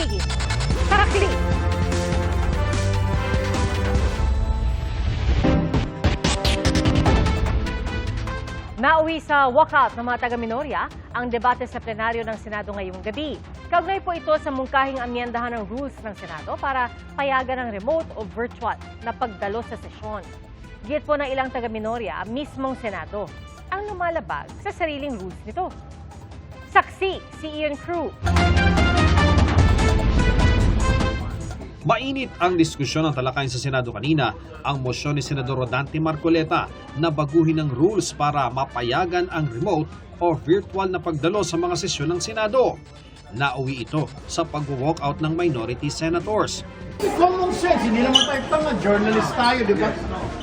hihit. Tarakli! Nauwi sa walkout ng mga taga-minorya ang debate sa plenaryo ng Senado ngayong gabi. Kaugnay po ito sa mungkahing amyendahan ng rules ng Senado para payagan ng remote o virtual na pagdalo sa sesyon. Git po ng ilang taga-minorya, mismong Senado ang lumalabag sa sariling rules nito. Saksi si Ian Crew. Mainit ang diskusyon ng talakayan sa Senado kanina ang mosyon ni Senador Rodante Marcoleta na baguhin ang rules para mapayagan ang remote o virtual na pagdalo sa mga sesyon ng Senado. Nauwi ito sa pag-walkout ng minority senators. Common sense, hindi naman tayo tanga, journalist tayo, di ba?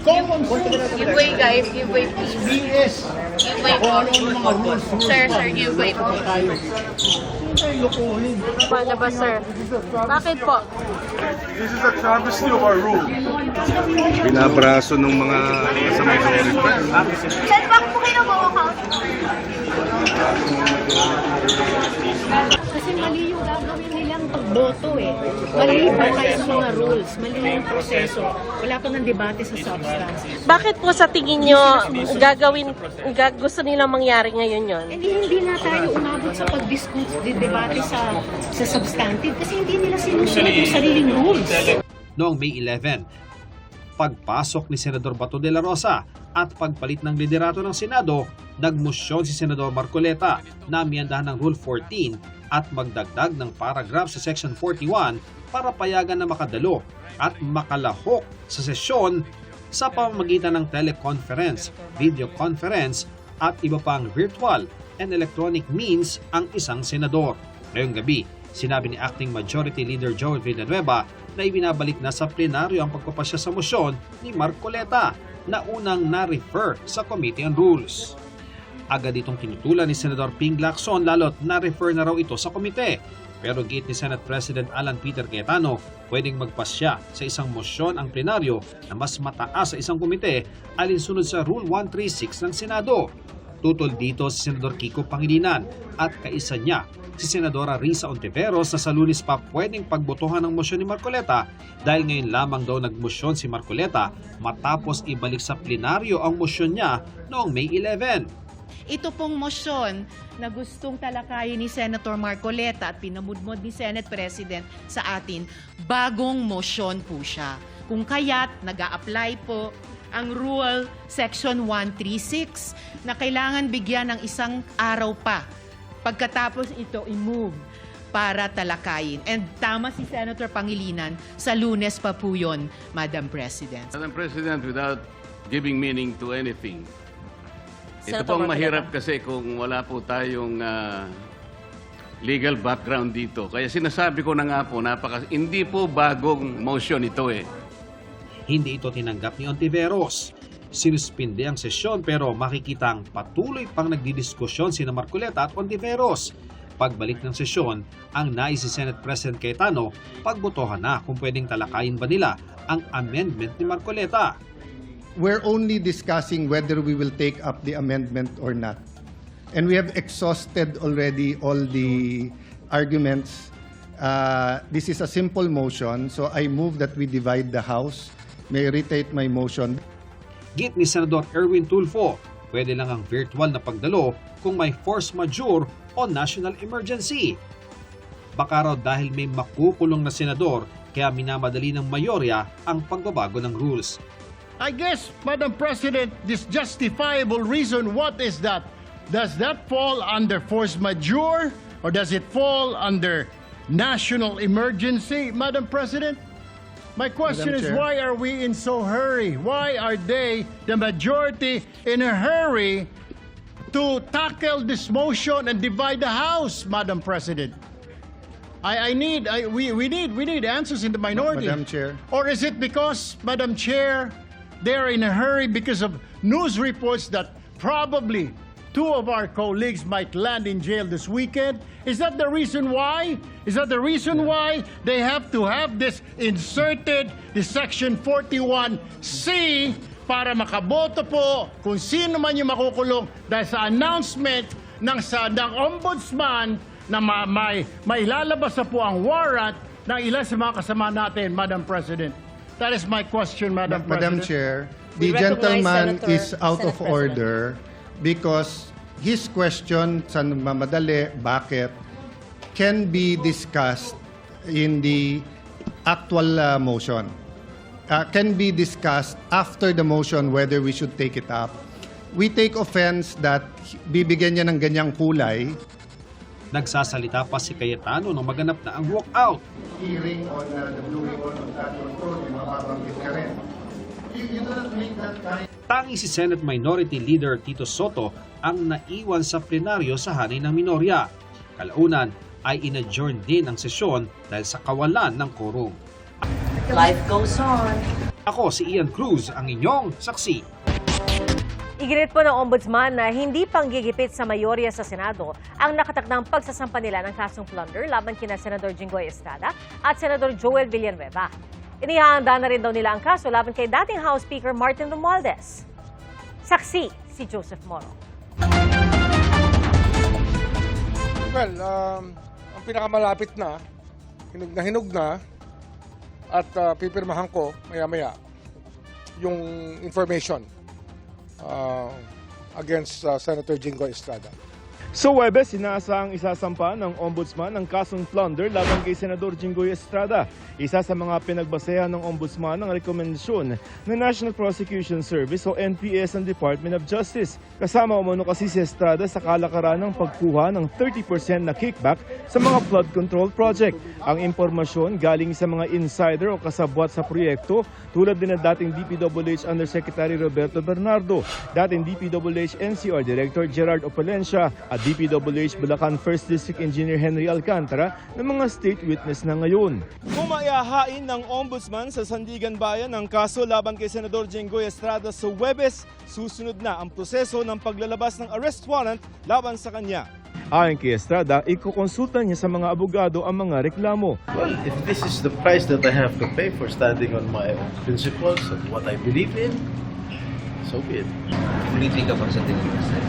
Common sense. Give way, guys. Give way, please. BS. Give way Kung po. ano yung mga rules. Sir, give way po. Tayo. Hindi tayo lokohin. Palabas, sir. Bakit po? This is a travesty of our rule. Binabraso ng mga kasamay sa Congress. Sir, bakit po kayo nag-walkout? Kasi mali yung gagawin nilang pagboto eh. Mali ba kayo sa mga rules? Mali yung proseso. Wala pa ng debate sa substance. Bakit po sa tingin nyo gusto nilang mangyari ngayon yon? Hindi na tayo umabot sa pag-discuss, debate sa substantive kasi hindi nila sinusunod yung sariling rules. Noong May 11, pagpasok ni Senador Bato de la Rosa at pagpalit ng liderato ng Senado, nagmosyon si Senador Marcoleta na amyendahan ng Rule 14 at magdagdag ng paragraph sa Section 41 para payagan na makadalo at makalahok sa sesyon sa pamamagitan ng teleconference, video conference at iba pang virtual and electronic means ang isang senador. Ngayong gabi, sinabi ni Acting Majority Leader Joel Villanueva na ibinabalik na sa plenaryo ang pagpapasya sa mosyon ni Marcoleta na unang na-refer sa Committee on Rules. Agad itong tinutulan ni Senador Ping Lacson lalo't na-refer na raw ito sa komite. Pero giit ni Senate President Alan Peter Cayetano, pwedeng magpasya sa isang mosyon ang plenaryo na mas mataas sa isang komite alinsunod sa Rule 136 ng Senado. Tutol dito si Senador Kiko Pangilinan at kaisa niya si Senadora Risa Ontiveros na sa Lunes pa pwedeng pagbotohan ng mosyon ni Marcoleta dahil ngayon lamang daw nagmosyon si Marcoleta matapos ibalik sa plenaryo ang mosyon niya noong May 11. Ito pong mosyon na gustong talakayin ni Senator Marcoleta at pinamudmod ni Senate President sa atin, bagong mosyon po siya. Kung kaya't nag-a-apply po ang Rule Section 136 na kailangan bigyan ng isang araw pa pagkatapos ito i-move para talakayin. And tama si Senator Pangilinan, sa Lunes pa po yun, Madam President. Madam President, without giving meaning to anything, ito Senator pong Marcoleta. mahirap kasi kung wala po tayong legal background dito. Kaya sinasabi ko na nga po, hindi po bagong motion ito eh. Hindi ito tinanggap ni Ontiveros. Sinuspinde ang sesyon pero makikitang patuloy pang nagdidiskusyon sina Marcoleta at Ontiveros. Pagbalik ng sesyon, ang nais si Senate President Cayetano, pagbotohan na kung pwedeng talakayin ba nila ang amendment ni Marcoleta. We're only discussing whether we will take up the amendment or not. And we have exhausted already all the arguments. This is a simple motion, so I move that we divide the House. May I reiterate my motion. Git ni Senador Erwin Tulfo, pwede lang ang virtual na pagdalo kung may force majeure o national emergency. Baka raw dahil may makukulong na senador kaya minamadali ng mayorya ang pagbabago ng rules. I guess, Madam President, this justifiable reason, what is that? Does that fall under force majeure or does it fall under national emergency, Madam President? My question is, why are we in so hurry? Why are they, the majority, in a hurry to tackle this motion and divide the House, Madam President? We need answers in the minority. Madam Chair. Or is it because, Madam Chair, they're in a hurry because of news reports that probably two of our colleagues might land in jail this weekend? Is that the reason why? Is that the reason why they have to have this inserted, the Section 41C, para makaboto po kung sino man yung makukulong dahil sa announcement ng Ombudsman na mailalabas na po ang warrant ng ilan sa mga kasama natin, Madam President? That is my question, Madam Madam President. Chair, We the recognize gentleman Senator- is out Senate of order because his question sa mamadali, bakit, can be discussed in the actual motion. Can be discussed after the motion whether we should take it up. We take offense that bibigyan niya ng ganyang kulay. Nagsasalita pa si Cayetano nang maganap na ang walkout. Hearing on the Blue Ribbon on that control, mababanggit ka rin. You do not make that kind. Tangi si Senate Minority Leader Tito Soto ang naiwan sa plenaryo sa hanay ng minorya. Kalaunan ay in-adjourn din ang sesyon dahil sa kawalan ng quorum. Life goes on. Ako si Ian Cruz, ang inyong saksi. Iginit po ng Ombudsman na hindi panggigipit sa mayorya sa Senado ang nakatakdang pagsasampa nila ng kasong plunder laban kina Senador Jinggoy Estrada at Senador Joel Villanueva. Inihahanda na rin daw nila ang kaso laban kay dating House Speaker Martin Romualdez. Saksi si Joseph Moro. Well, ang pinakamalapit na, hinug na, at pipirmahan ko maya-maya yung information against Senator Jinggoy Estrada. Sa Huwebes, inaasahang isasampa ng Ombudsman ang kasong plunder laban kay Senador Jinggoy Estrada. Isa sa mga pinagbasehan ng Ombudsman ang rekomendasyon ng National Prosecution Service o NPS ng Department of Justice. Kasama umano kasi si Estrada sa kalakaran ng pagkuha ng 30% na kickback sa mga flood control project. Ang impormasyon galing sa mga insider o kasabwat sa proyekto tulad din ng dating DPWH Undersecretary Roberto Bernardo, dating DPWH NCR Director Gerard Opalencia at DPWH Bulacan 1st District Engineer Henry Alcantara ng mga state witness na ngayon. Kung maihahain ng Ombudsman sa Sandigan Bayan ang kaso laban kay Senador Jinggoy Estrada sa Huwebes, susunod na ang proseso ng paglalabas ng arrest warrant laban sa kanya. Ayon kay Estrada, ikukonsulta niya sa mga abogado ang mga reklamo. Well, if this is the price that I have to pay for standing on my own principles and what I believe in, so be it. Politika pa sa tingin mo, sir?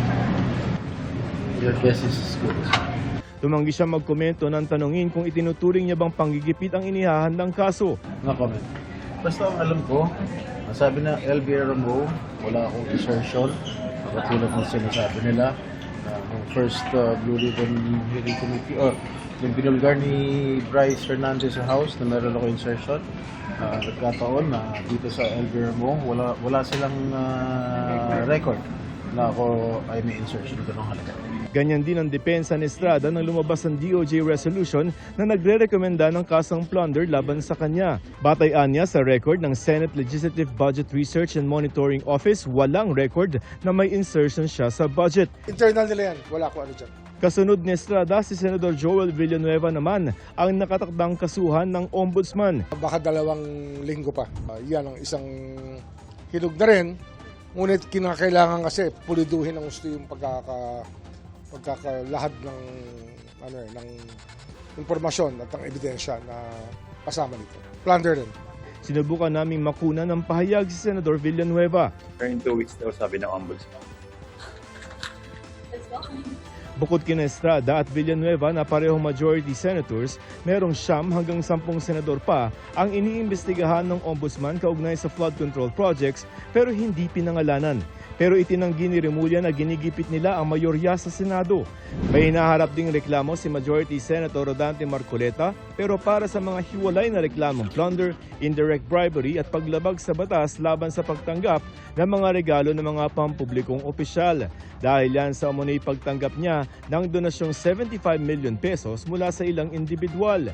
Your guess is as good as mine. Tumanggi siya magkomento ng tanungin kung itinuturing niya bang panggigipit ang inihahandang kaso. No comment. Basta ang alam ko, ang sabi na LBR Rambo, wala akong insertion. Katulad ng sinasabi nila, ang first Blue Ribbon Hearing Committee, or yung binulgar ni Bryce Hernandez sa House na meron ako insertion. Nagkataon na dito sa LBR Rambo, wala silang record na ako ay may insertion ng ganong halaga. Ganyan din ang depensa ni Estrada nang lumabas ang DOJ resolution na nagre-rekomenda ng kasong plunder laban sa kanya. Batayan niya sa record ng Senate Legislative Budget Research and Monitoring Office, walang record na may insertion siya sa budget. Internal nila yan, wala ko ano dyan. Kasunod ni Estrada, si Senador Joel Villanueva naman ang nakatakdang kasuhan ng Ombudsman. Baka 2 linggo pa. Yan ang isang hinug na rin. Ngunit kinakailangan kasi puliduhin ang gusto yung pagkakalahad ng impormasyon at ng ebidensya na kasama nito. Plunder rin. Sinubukan naming makuna ng pahayag si Senador Villanueva. In 2 weeks daw, sabi ng Ombudsman. Bukod kina Estrada at Villanueva na parehong majority senators, merong 9 hanggang 10 senador pa ang iniimbestigahan ng Ombudsman kaugnay sa flood control projects pero hindi pinangalanan. Pero itinanggi ni Remulla na ginigipit nila ang mayorya sa Senado. May hinaharap ding reklamo si Majority Senator Rodante Marcoleta pero para sa mga hiwalay na reklamong plunder, indirect bribery at paglabag sa batas laban sa pagtanggap ng mga regalo ng mga pampublikong opisyal. Dahil yan sa umunay pagtanggap niya ng donasyong 75 million pesos mula sa ilang individual.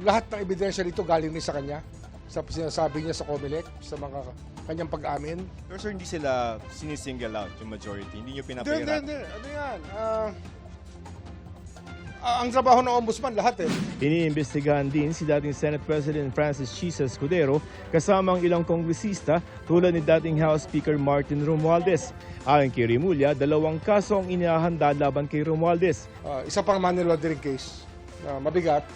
Lahat ng ebidensya dito galing ni sa kanya. Sa sinasabi niya sa COMELEC, sa mga kanyang pag-amin. Pero sir, hindi sila sinisingle out yung majority? Hindi nyo pinapahirap? Hindi. Ano yan? Ang trabaho ng Ombudsman, lahat eh. Iniimbestigahan din si dating Senate President Francis Chisa Escudero kasama ang ilang kongresista tulad ni dating House Speaker Martin Romualdez. Ayon kay Remulla, 2 kaso ang inihahanda laban kay Romualdez. Isa pang money laundering case na mabigat.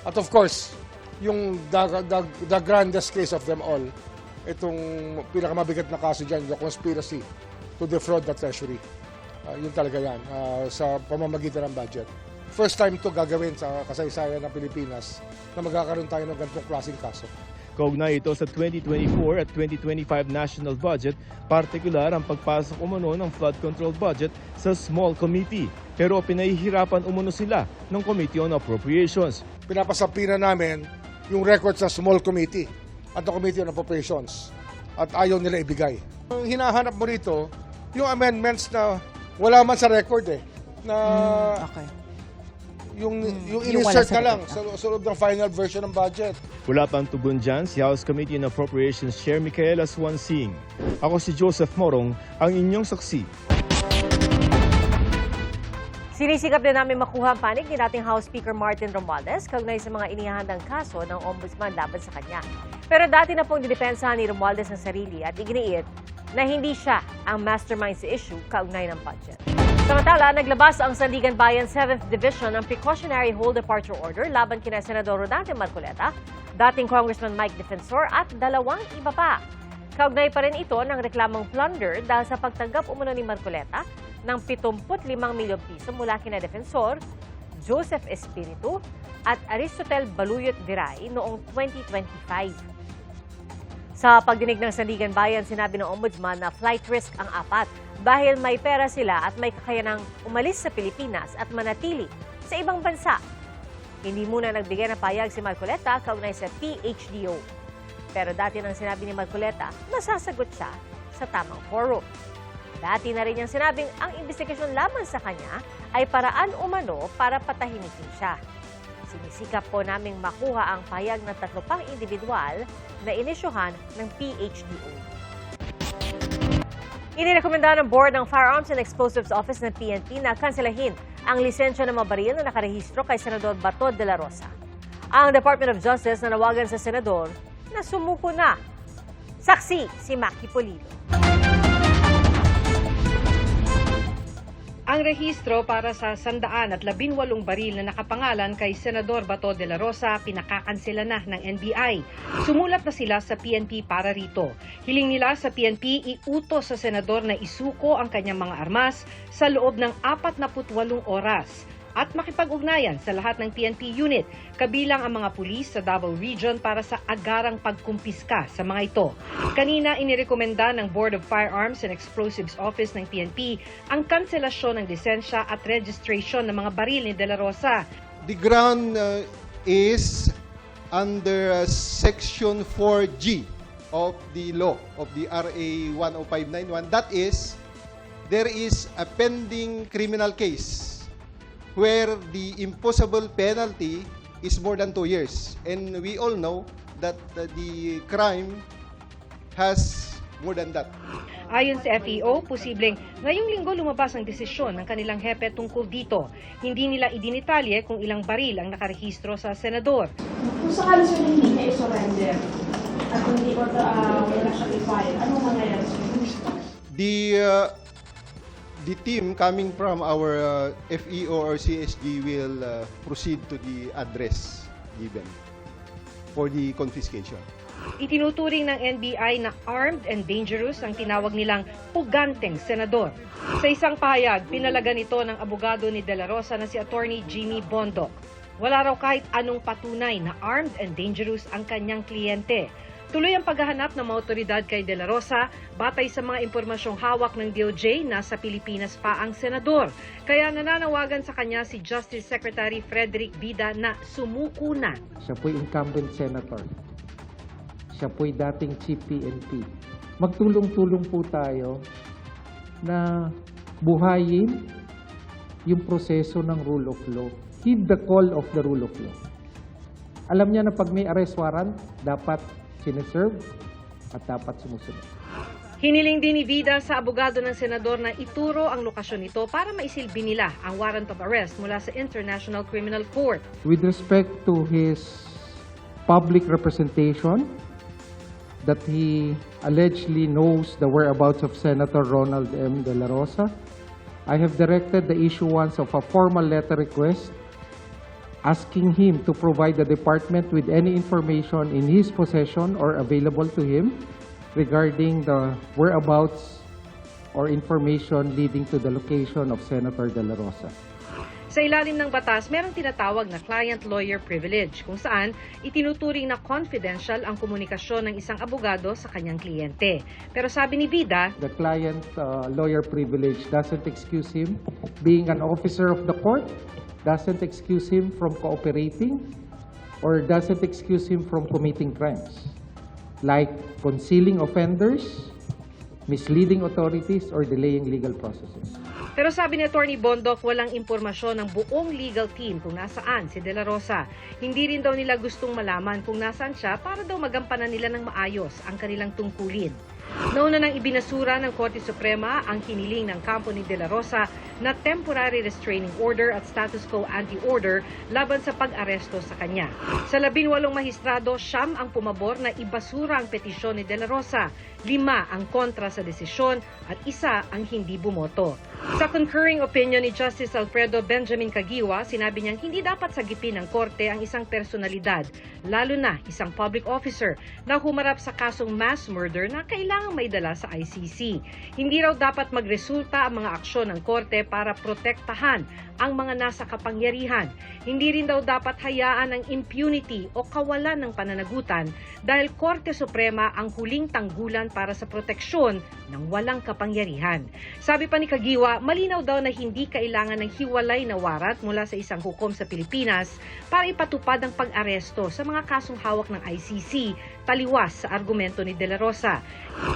At of course, yung the grandest case of them all, itong pinakamabigat na kaso dyan, the conspiracy to defraud the treasury. Yun talaga yan, sa pamamagitan ng budget. first time to gagawin sa kasaysayan ng Pilipinas na magkakaroon tayo ng ganitong klaseng kaso. Kaugnay ito sa 2024 at 2025 national budget, partikular ang pagpasok umano ng flood control budget sa small committee. Pero pinahihirapan umano sila ng Committee on Appropriations. Pinapasapi na namin yung record sa small committee at the Committee on Appropriations at ayaw nila ibigay. Ang hinahanap mo rito, yung amendments na wala man sa record na yung in-insert na lang sa loob ng final version ng budget. Wala pang tugon dyan si House Committee on Appropriations Chair Micaela Swansing. Ako si Joseph Morong, ang inyong saksi. Sinisikap din namin makuha ang panig ni dating House Speaker Martin Romualdez kaugnay sa mga inihahandang kaso ng Ombudsman laban sa kanya. Pero dati na pong didepensahan ni Romualdez ang sarili at iginiit na hindi siya ang mastermind sa issue kaugnay ng budget. Samantala, naglabas ang Sandigan Bayan 7th Division ng precautionary hold departure order laban kina Senador Rodante Marcoleta, dating Congressman Mike Defensor at 2 iba pa. Kaugnay pa rin ito ng reklamong plunder dahil sa pagtanggap umano ni Marcoleta ng 75 milyong piso mula kina Defensor, Joseph Espiritu at Aristotel Baluyot Viray noong 2025. Sa pagdinig ng Sandigan Bayan, sinabi ng Ombudsman na flight risk ang apat dahil may pera sila at may kakayanang umalis sa Pilipinas at manatili sa ibang bansa. Hindi muna nagbigay ng payag si Marcoleta kaugnay sa PHDO. Pero dati nang sinabi ni Marcoleta, nasasagot siya sa tamang forum. Dati na rin niyang sinabing ang investigasyon laban sa kanya ay paraan umano para patahimikin siya. Sinisikap po naming makuha ang payag ng 3 pang individual na inisyuhan ng PHDO. Inirekomenda ng Board ng Firearms and Explosives Office ng PNP na kanselahin ang lisensya ng mga baril na nakarehistro kay Senador Bato de la Rosa. Ang Department of Justice nanawagan sa Senador na sumuko na. Saksi si Maki Pulido. Ang rehistro para sa 118 baril na nakapangalan kay Senador Bato de la Rosa pinakakansela na ng NBI. Sumulat na sila sa PNP para rito. Hiling nila sa PNP iutos sa senador na isuko ang kanyang mga armas sa loob ng 48 oras at makipag-ugnayan sa lahat ng PNP unit, kabilang ang mga pulis sa Davao Region para sa agarang pagkumpiska sa mga ito. Kanina inirekomenda ng Board of Firearms and Explosives Office ng PNP ang kanselasyon ng lisensya at registration ng mga baril ni De La Rosa. The ground is under Section 4G of the law of the RA 10591. That is, there is a pending criminal case where the imposable penalty is more than 2 years. And we all know that the crime has more than that. Ayon sa FEO, posibleng ngayong linggo lumabas ang desisyon ng kanilang hepe tungkol dito. Hindi nila idinitalye kung ilang baril ang nakarehistro sa senador. Kung sakali siya hindi niya i-surrender at hindi ko wala siya i-file, anong mangyayari sa The team coming from our FEO or CSG will proceed to the address given for the confiscation. Itinuturing ng NBI na armed and dangerous ang tinawag nilang puganteng senador. Sa isang pahayag, pinalagan ito ng abogado ni De La Rosa na si Attorney Jimmy Bondoc. Wala raw kahit anong patunay na armed and dangerous ang kanyang kliyente. Tuloy ang paghahanap ng mga otoridad kay De La Rosa batay sa mga impormasyong hawak ng DOJ na sa Pilipinas pa ang senador. Kaya nananawagan sa kanya si Justice Secretary Frederick Bida na sumuko na. Siya po'y incumbent senator. Siya po'y dating chief PNP. Magtulong-tulong po tayo na buhayin yung proseso ng rule of law. Heed the call of the rule of law. Alam niya na pag may arrest warrant, dapat sineserve at dapat sumusunod. Hiniling din ni Vida sa abogado ng senador na ituro ang lokasyon nito para maisilbi nila ang warrant of arrest mula sa International Criminal Court. With respect to his public representation that he allegedly knows the whereabouts of Senator Ronald M. De La Rosa, I have directed the issuance of a formal letter request asking him to provide the department with any information in his possession or available to him regarding the whereabouts or information leading to the location of Senator De La Rosa. Sa ilalim ng batas, merong tinatawag na client-lawyer privilege kung saan itinuturing na confidential ang komunikasyon ng isang abogado sa kanyang kliyente. Pero sabi ni Vida, The client-lawyer privilege doesn't excuse him being an officer of the court, doesn't excuse him from cooperating, or doesn't excuse him from committing crimes, like concealing offenders, misleading authorities, or delaying legal processes. Pero sabi ni Atty. Bondoc, walang impormasyon ng buong legal team kung nasaan si De La Rosa. Hindi rin daw nila gustong malaman kung nasaan siya para daw magampanan nila ng maayos ang kanilang tungkulin. Nauna nang ibinasura ng Korte Suprema ang hiniling ng kampo ni De La Rosa na temporary restraining order at status quo anti-order laban sa pag-aresto sa kanya. Sa 18 mahistrado, 9 ang pumabor na ibasura ang petisyon ni De La Rosa, 5 ang kontra sa desisyon at 1 ang hindi bumoto. Sa concurring opinion ni Justice Alfredo Benjamin Caguioa, sinabi niyang hindi dapat sagipin ng korte ang isang personalidad, lalo na isang public officer na humarap sa kasong mass murder na kailangang may dala sa ICC. Hindi raw dapat magresulta ang mga aksyon ng korte para protektahan ang mga nasa kapangyarihan. Hindi rin daw dapat hayaan ang impunity o kawalan ng pananagutan dahil Korte Suprema ang huling tanggulan para sa proteksyon ng walang kapangyarihan. Sabi pa ni Caguioa, malinaw daw na hindi kailangan ng hiwalay na warat mula sa isang hukom sa Pilipinas para ipatupad ang pag-aresto sa mga kasong hawak ng ICC, taliwas sa argumento ni De La Rosa.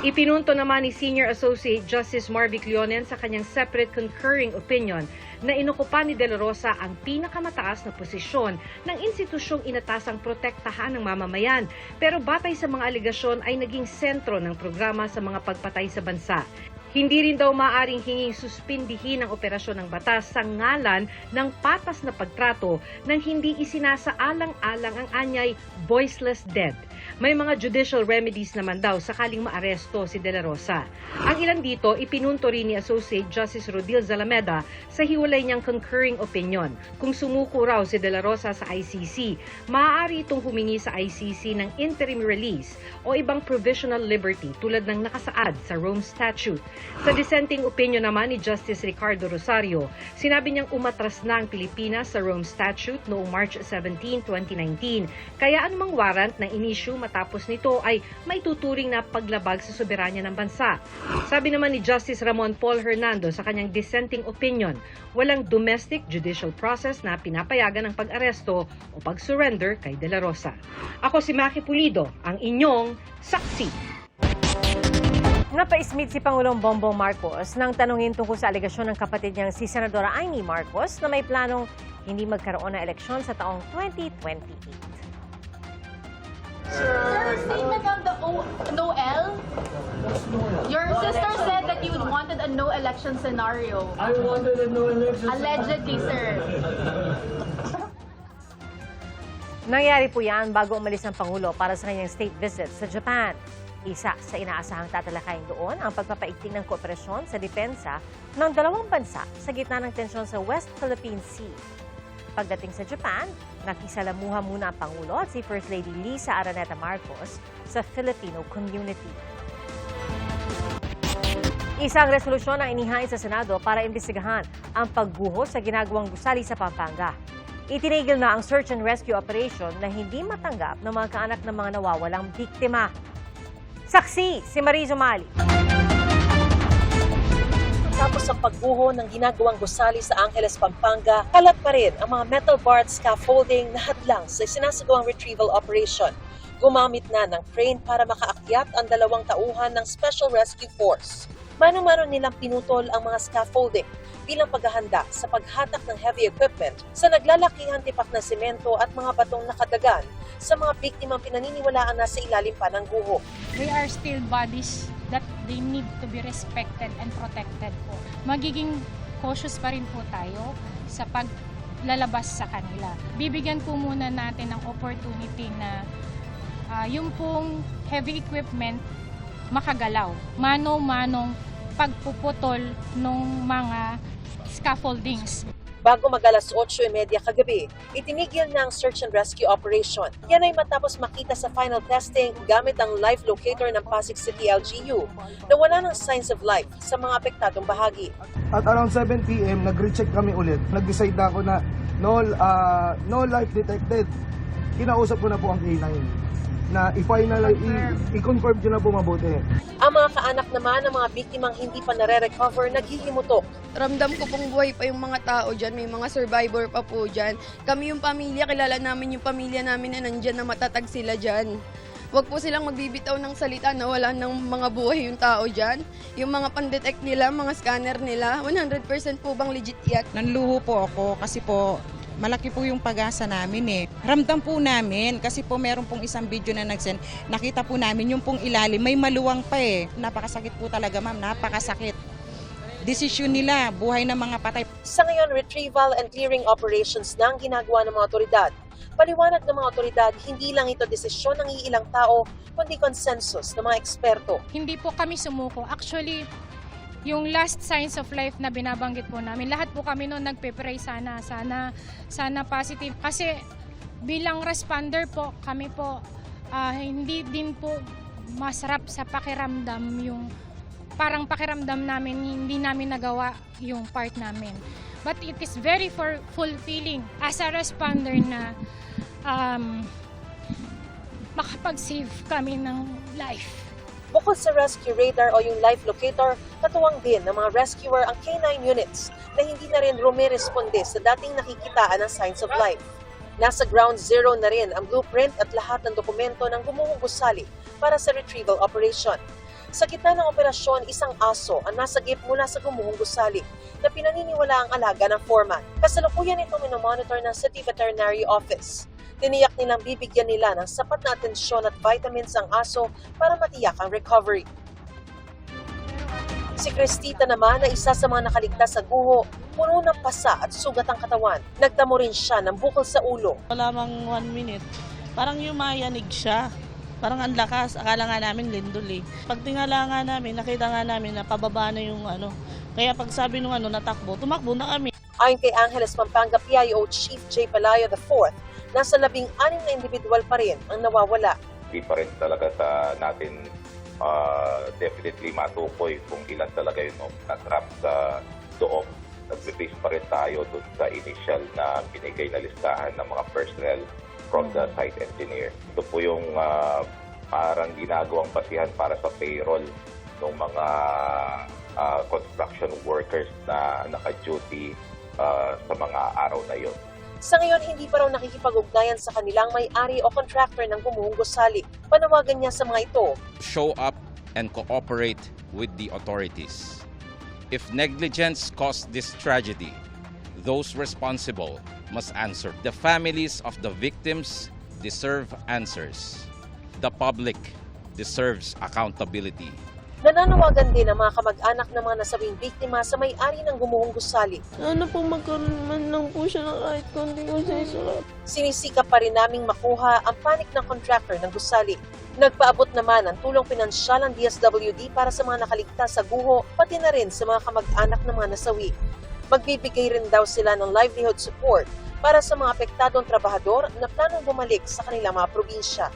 Ipinunto naman ni Senior Associate Justice Marvic Leonen sa kanyang separate concurring opinion na inukupa ni De La Rosa ang pinakamataas na posisyon ng institusyong inatasang protektahan ng mamamayan, pero batay sa mga alegasyon ay naging sentro ng programa sa mga pagpatay sa bansa. Hindi rin daw maaring hinging suspindihin ang operasyon ng batas sa ngalan ng patas na pagtrato nang hindi isinasaalang-alang ang anyay voiceless dead. May mga judicial remedies naman daw sakaling maaresto si De La Rosa. Ang ilan dito ipinunto rin ni Associate Justice Rodil Zalameda sa hiwalay niyang concurring opinion. Kung sumuko raw si De La Rosa sa ICC, maaari itong humingi sa ICC ng interim release o ibang provisional liberty tulad ng nakasaad sa Rome Statute. Sa dissenting opinion naman ni Justice Ricardo Rosario, sinabi niyang umatras na ang Pilipinas sa Rome Statute noong March 17, 2019. Kaya anumang warrant na inisyu matapos nito ay may tuturing na paglabag sa soberanya ng bansa. Sabi naman ni Justice Ramon Paul Hernando sa kanyang dissenting opinion, walang domestic judicial process na pinapayagan ng pag-aresto o pag-surrender kay De La Rosa. Ako si Maki Pulido, ang inyong saksi. Napaismit si Pangulong Bongbong Marcos nang tanungin tungkol sa alegasyon ng kapatid niyang si Senadora Amy Marcos na may planong hindi magkaroon ng eleksyon sa taong 2028. Sir, statement on the Noel? Your sister said that you wanted a no election scenario. I wanted a no election Allegedly, sir. Nangyari po yan bago umalis ang Pangulo para sa kanyang state visit sa Japan. Isa sa inaasahang tatalakayin doon ang pagpapaigting ng kooperasyon sa depensa ng dalawang bansa sa gitna ng tensyon sa West Philippine Sea. Pagdating sa Japan, nakisalamuha muna ang Pangulo at si First Lady Lisa Araneta Marcos sa Filipino community. Isang resolusyon ang inihain sa Senado para imbestigahan ang pagguho sa ginagawang gusali sa Pampanga. Itinigil na ang search and rescue operation na hindi matanggap ng mga kaanak ng mga nawawalang biktima. Saksi si Marizo Mali. Tapos ang pagguho ng ginagawang gusali sa Angeles, Pampanga, kalat pa rin ang mga metal barred scaffolding na hadlang sa sinasagawang retrieval operation. Gumamit na ng crane para makaakyat ang 2 tauhan ng Special Rescue Force. Mano-mano nilang pinutol ang mga scaffolding bilang paghahanda sa paghatak ng heavy equipment sa naglalakihang tipak na semento at mga batong nakadagan sa mga biktimang pinaniniwalaan na sa ilalim pa ng guho. They are still bodies that they need to be respected and protected po. Magiging cautious pa rin po tayo sa paglalabas sa kanila. Bibigyan po muna natin ng opportunity na yung pong heavy equipment makagalaw. Mano-manong pagpuputol ng mga scaffoldings. Bago mag-alas 8:30 kagabi, itinigil na ang search and rescue operation. Yan ay matapos makita sa final testing gamit ang life locator ng Pasig City LGU na wala ng signs of life sa mga apektadong bahagi. At around 7 p.m., nag-recheck kami ulit. Nag-decide na ako na no life detected. Kinausap ko na po ang K9 na i-confirm ko na po mabuti. Ang mga kaanak naman ng mga biktimang hindi pa nare-recover naghihimutok. Ramdam ko pong buhay pa yung mga tao dyan, may mga survivor pa po dyan. Kami yung pamilya, kilala namin yung pamilya namin na nandyan na matatag sila dyan. Huwag po silang magbibitaw ng salita na wala ng mga buhay yung tao dyan. Yung mga pandetect nila, mga scanner nila, 100% po bang legit yan? Nanluho po ako kasi po malaki po yung pag-asa namin eh. Ramdam po namin kasi po meron pong isang video na nagsend. Nakita po namin yung pong ilalim, may maluwang pa eh. Napakasakit po talaga ma'am, napakasakit. Desisyon nila, buhay ng mga patay. Sa ngayon, retrieval and clearing operations na ang ginagawa ng mga otoridad. Paliwanag ng mga otoridad, hindi lang ito desisyon ng iilang tao, kundi consensus ng mga eksperto. Hindi po kami sumuko. Actually, yung last signs of life na binabanggit po namin, lahat po kami noon nagpe-pray sana positive. Kasi bilang responder po, kami po hindi din po masarap sa pakiramdam yung parang pakiramdam namin, hindi namin nagawa yung part namin. But it is very fulfilling as a responder na makapag-save kami ng life. Bukod sa rescue radar o yung life locator, katuwang din ng mga rescuer ang K9 units na hindi na rin rumiresponde sa dating nakikitaan ng signs of life. Nasa ground zero na rin ang blueprint at lahat ng dokumento ng gumuhong gusali para sa retrieval operation. Sa gitna ng operasyon, isang aso ang nasagip mula sa gumuhong gusali na pinaniniwala ang alaga ng foreman. Kasalukuyan itong minomonitor ng City Veterinary Office. Tiniyak nilang bibigyan nila ng sapat na atensyon at vitamins ang aso para matiyak ang recovery. Si Cristita naman na isa sa mga nakaligtas sa guho, puno ng pasa at sugat ang katawan. Nagtamo rin siya ng bukol sa ulo. Wala mang 1 minute, parang yumayanig siya. Parang ang lakas, akala nga namin lindol eh. Pag tingala nga namin, nakita nga namin na pababa na yung Kaya pag sabi nung natakbo, tumakbo na kami. Ayon kay Angeles Pampanga PIO Chief J. Palayo IV, nasa 16 na individual pa rin ang nawawala. Hindi pa rin talaga natin definitely matukoy kung ilan talaga yung na-trap sa loob. Nag-base pa rin tayo dun sa initial na binigay na listahan ng mga personnel from the site engineer. Ito po yung parang ginagawang basihan para sa payroll ng mga construction workers na naka-duty sa mga araw na yun. Sa ngayon, hindi pa raw nakikipag-ugnayan sa kanilang may-ari o contractor ng gumuhong gusali. Panawagan niya sa mga ito. Show up and cooperate with the authorities. If negligence caused this tragedy, those responsible must answer. The families of the victims deserve answers. The public deserves accountability. Nananawagan din ang mga kamag-anak ng mga nasabing biktima sa may-ari ng gumuhong gusali. Sana po magkaroon man lang po siya ng kahit konting usay-sarap. Sinisikap pa rin naming makuha ang panik ng contractor ng gusali. Nagpaabot naman ang tulong pinansyal ng DSWD para sa mga nakaligtas sa guho, pati na rin sa mga kamag-anak ng mga nasawi. Magbibigay rin daw sila ng livelihood support para sa mga apektadong trabahador na planong bumalik sa kanilang mga probinsya.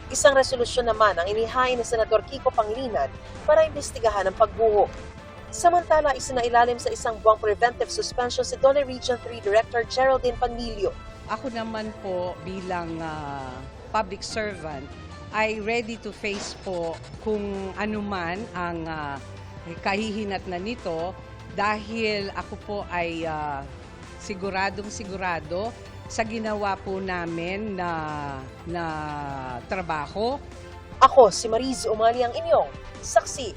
Isang resolusyon naman ang inihain ni Senador Kiko Pangilinan para imbestigahan ang pagguho. Samantala, isinailalim sa isang buwang preventive suspension si Dole Region 3 Director Geraldine Panmilio. Ako naman po bilang public servant ay ready to face po kung anuman ang kahihinat na nito dahil ako po ay siguradong-sigurado sa ginawa po namin na trabaho. Ako si Mariz Umali ang inyong saksi.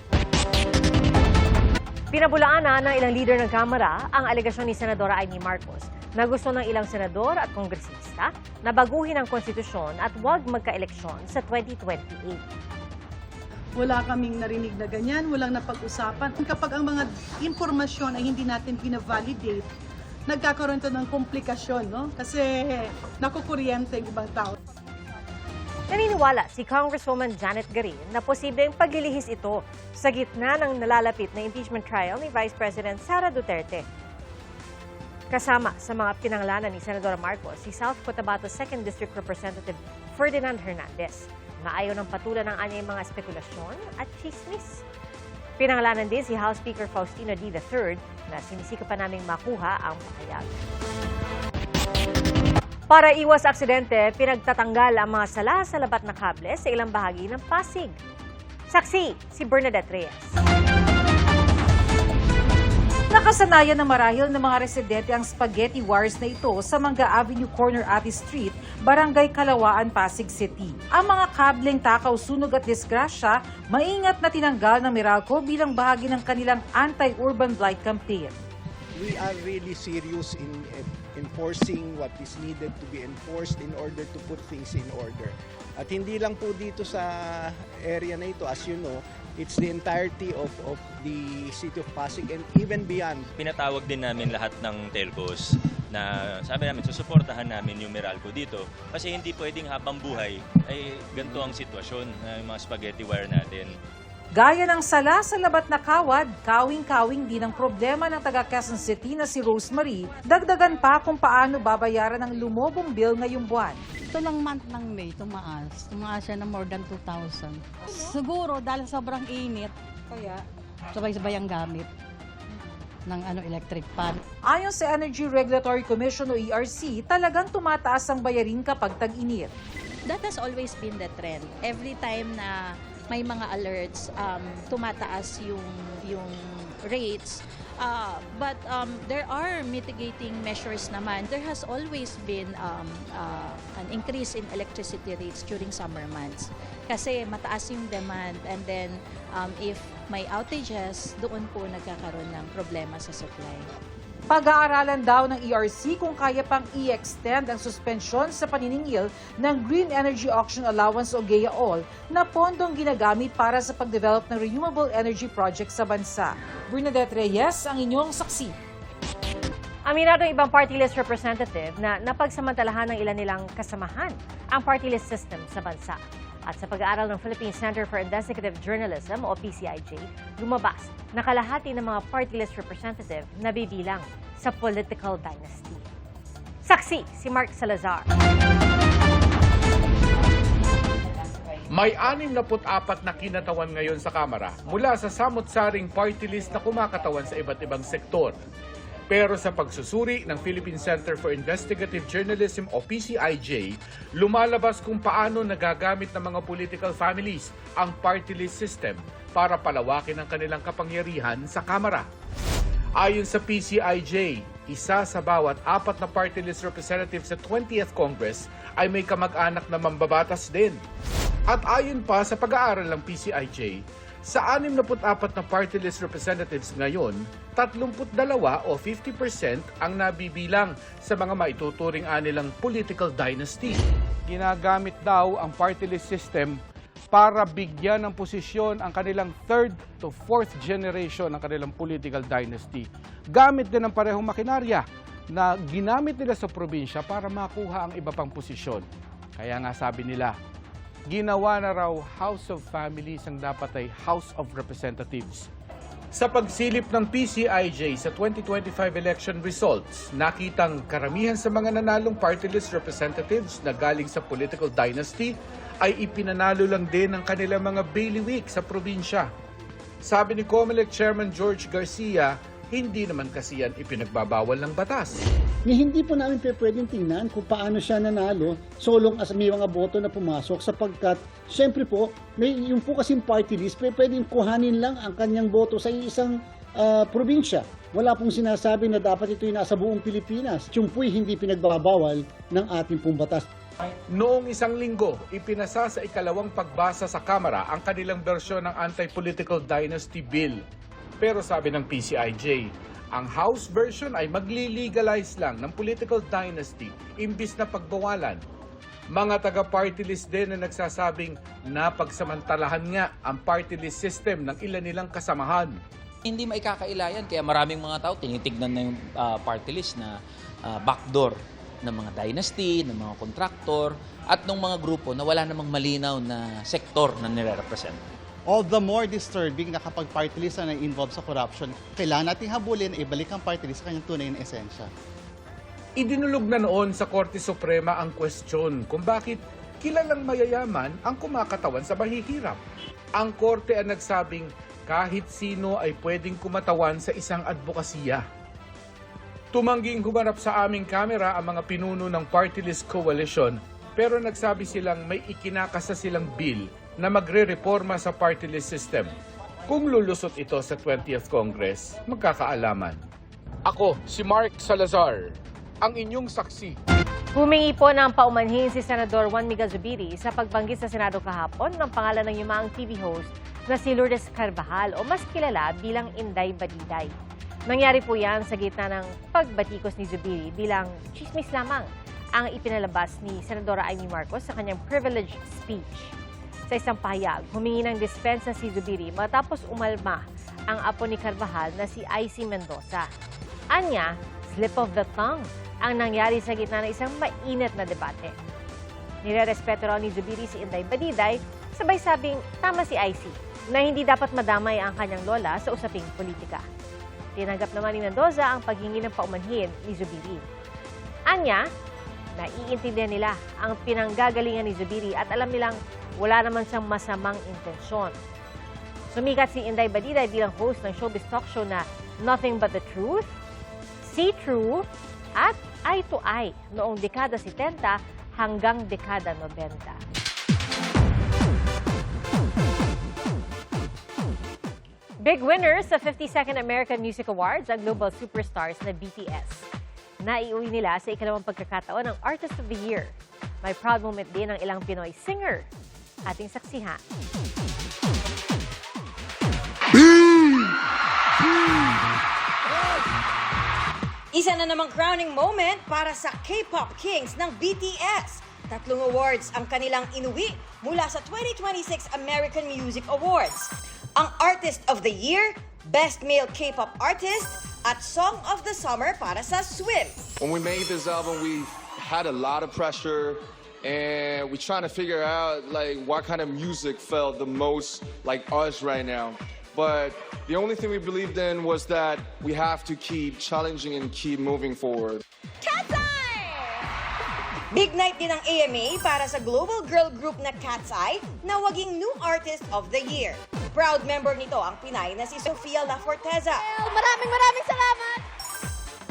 Pinabulaanan ng ilang leader ng Kamara ang alegasyon ni Senadora Amy Marcos na gusto ng ilang senador at kongresista na baguhin ang konstitusyon at huwag magka-eleksyon sa 2028. Wala kaming narinig na ganyan, walang napag-usapan. Kapag ang mga impormasyon ay hindi natin pina-validate, nagkakaroon ito ng komplikasyon, no? Kasi nakukuryente yung ibang tao. Naniniwala si Congresswoman Janet Garin na posibleng paglilihis ito sa gitna ng nalalapit na impeachment trial ni Vice President Sara Duterte. Kasama sa mga pinanglanan ni Senadora Marcos, si South Cotabato 2nd District Representative Ferdinand Hernandez, na ayaw ng patulan ng anyay mga spekulasyon at chismis. Pinanglanan din si House Speaker Faustino D. III na sinisika pa naming makuha ang pahayag. Para iwas aksidente, pinagtatanggal ang mga sala sa labat na kable sa ilang bahagi ng Pasig. Saksi, si Bernadette Reyes. Nakasanayan na marahil ng mga residente ang spaghetti wires na ito sa Mangga Avenue Corner Ati Street, Barangay Kalawaan, Pasig City. Ang mga kableng takaw, sunog at disgrasya, maingat na tinanggal ng Meralco bilang bahagi ng kanilang anti-urban blight campaign. We are really serious in enforcing what is needed to be enforced in order to put things in order. At hindi lang po dito sa area na ito, as you know, it's the entirety of the city of Pasig and even beyond. Pinatawag din namin lahat ng telcos na sabi namin, susuportahan namin yung Meralco dito kasi hindi pwedeng habang buhay ay ganito ang sitwasyon ng mga spaghetti wire natin. Gaya ng sala sa labat na kawad, kawing-kawing din ang problema ng taga Quezon City na si Rosemary. Dagdagan pa kung paano babayaran ang lumobong bill ngayong buwan. Ito lang month ng May, tumaas. Tumaas siya ng more than 2,000. Siguro dahil sobrang init, kaya sabay-sabay ang gamit ng electric pan. Ayon sa Energy Regulatory Commission o ERC, talagang tumataas ang bayarin kapag tag-init. That has always been the trend. Every time na may mga alerts, tumataas yung rates. But there are mitigating measures naman. There has always been an increase in electricity rates during summer months. Kasi mataas yung demand and then if may outages, doon po nagkakaroon ng problema sa supply. Pag-aaralan daw ng ERC kung kaya pang i-extend ang suspensyon sa paniningil ng Green Energy Auction Allowance o GEAOL na pondong ginagamit para sa pag-develop ng renewable energy project sa bansa. Bernadette Reyes, ang inyong saksi. Aminado ng ibang party list representative na napagsamantalahan ng ilan nilang kasamahan ang party list system sa bansa. At sa pag-aaral ng Philippine Center for Investigative Journalism o PCIJ, lumabas na kalahati ng mga party list representative na bibilang sa political dynasty. Saksi, si Mark Salazar. May 64 na kinatawan ngayon sa Kamara mula sa samot-saring party list na kumakatawan sa iba't ibang sektor. Pero sa pagsusuri ng Philippine Center for Investigative Journalism o PCIJ, lumalabas kung paano nagagamit ng mga political families ang party list system para palawakin ang kanilang kapangyarihan sa Kamara. Ayon sa PCIJ, isa sa bawat 4 na party list representative sa 20th Congress ay may kamag-anak na mambabatas din. At ayon pa sa pag-aaral ng PCIJ, sa 64 na party list representatives ngayon, 32 o 50% ang nabibilang sa mga maituturing anilang political dynasty. Ginagamit daw ang party list system para bigyan ng posisyon ang kanilang 3rd to 4th generation ng kanilang political dynasty. Gamit din ang parehong makinarya na ginamit nila sa probinsya para makuha ang iba pang posisyon. Kaya nga sabi nila, ginawa na raw House of Families ang dapat ay House of Representatives. Sa pagsilip ng PCIJ sa 2025 election results, nakitang karamihan sa mga nanalong party list representatives na galing sa political dynasty ay ipinanalo lang din ang kanilang mga bailiwick sa probinsya. Sabi ni COMELEC Chairman George Garcia, hindi naman kasi yan ipinagbabawal ng batas. Hindi po namin pwedeng tingnan kung paano siya nanalo so long as may mga boto na pumasok sapagkat siyempre po, yung po kasing party list, pwedeng kuhanin lang ang kanyang boto sa isang probinsya. Wala pong sinasabi na dapat ito'y nasa buong Pilipinas. Yung po'y hindi pinagbabawal ng ating pong batas. Noong isang linggo, ipinasa sa ikalawang pagbasa sa Kamara ang kanilang bersyon ng Anti-Political Dynasty Bill. Pero sabi ng PCIJ, ang House version ay magli-legalize lang ng political dynasty imbis na pagbawalan. Mga taga-party list din na nagsasabing napagsamantalahan nga ang party list system ng ilan nilang kasamahan. Hindi maikakailayan kaya maraming mga tao tinitignan na yung party list na backdoor ng mga dynasty, ng mga kontraktor at ng mga grupo na wala namang malinaw na sektor na nire-represent. All the more disturbing na kapag party list na involved sa corruption, kailangan natin habulin, ibalik ang party list sa kanyang tunay na esensya. Idinulog na noon sa Korte Suprema ang kwestiyon kung bakit kilalang mayayaman ang kumakatawan sa mahihirap. Ang korte ang nagsabing kahit sino ay pwedeng kumatawan sa isang advokasya. Tumangging humarap sa aming kamera ang mga pinuno ng Party List Coalition, pero nagsabi silang may ikinakasa silang bill na magre-reforma sa party list system. Kung lulusot ito sa 20th Congress, magkakaalaman. Ako, si Mark Salazar, ang inyong saksi. Humingi po ng paumanhin si Senador Juan Miguel Zubiri sa pagbanggit sa Senado kahapon ng pangalan ng yumaang TV host na si Lourdes Carvajal o mas kilala bilang Inday Badiday. Nangyari po yan sa gitna ng pagbatikos ni Zubiri bilang chismis lamang ang ipinalabas ni Senadora Amy Marcos sa kanyang privileged speech. Sa isang pahayag, humingi ng dispensa si Zubiri matapos umalma ang apo ni Carvajal na si Icy Mendoza. Anya, slip of the tongue ang nangyari sa gitna ng isang mainit na debate. Nire-respeto raw ni Zubiri si Inday Badiday, sabay sabing tama si Icy na hindi dapat madamay ang kanyang lola sa usaping politika. Tinanggap naman ni Mendoza ang paghingi ng paumanhin ni Zubiri. Anya, naiintindihan nila ang pinanggagalingan ni Zubiri at alam nilang wala naman siyang masamang intensyon. Sumikat si Inday Badiday bilang host ng showbiz talk show na Nothing But The Truth, See True, at Eye to Eye noong dekada 70 hanggang dekada 90. Big winners sa 52nd American Music Awards ang global superstars na BTS. Naiuwi nila sa ikalawang pagkakataon ng Artist of the Year. May proud moment din ang ilang Pinoy singer. Ating saksihan. Isa na namang crowning moment para sa K-pop kings ng BTS. 3 awards ang kanilang inuwi mula sa 2026 American Music Awards. Ang Artist of the Year, Best Male K-pop Artist, at Song of the Summer para sa Swim. When we made this album, we had a lot of pressure, and we're trying to figure out like what kind of music felt the most like us right now. But the only thing we believed in was that we have to keep challenging and keep moving forward. Big night din ang AMA para sa global girl group na Cat's Eye na waging New Artist of the Year. Proud member nito ang Pinay na si Sofia La Forteza. Maraming salamat!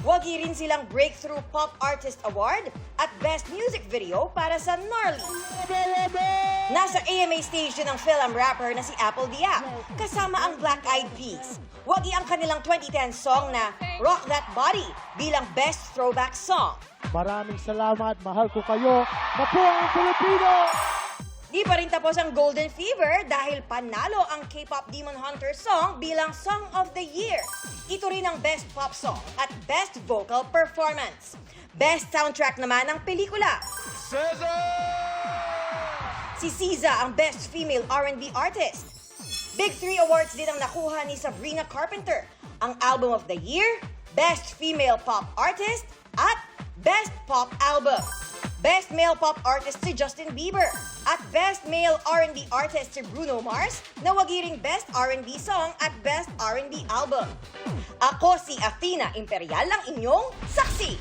Wagi rin silang Breakthrough Pop Artist Award at Best Music Video para sa Gnarly. Nasa AMA stage din ang film rapper na si Apple Diab, kasama ang Black Eyed Peas. Wagi ang kanilang 2010 song na Rock That Body bilang Best Throwback Song. Maraming salamat, mahal ko kayo. Mabuhay ang Pilipino! Di pa rin tapos ang Golden Fever dahil panalo ang K-pop Demon Hunter song bilang Song of the Year. Ito rin ang Best Pop Song at Best Vocal Performance. Best Soundtrack naman ang pelikula. Si SZA ang Best Female R&B Artist. Big 3 awards din ang nakuha ni Sabrina Carpenter. Ang Album of the Year, Best Female Pop Artist, at Best Pop Album. Best Male Pop Artist si Justin Bieber at Best Male R&B Artist si Bruno Mars na wagiring Best R&B Song at Best R&B Album. Ako si Athena Imperial, ang inyong saksi.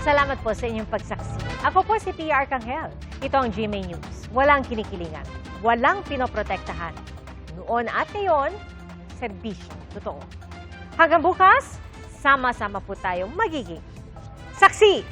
Salamat po sa inyong pagsaksi. Ako po si Pia Arcangel. Ito ang GMA News. Walang kinikilingan, walang pinoprotektahan. Noon at ngayon, serbisyo. Totoo. Hanggang bukas, sama-sama po tayong magiging saksi!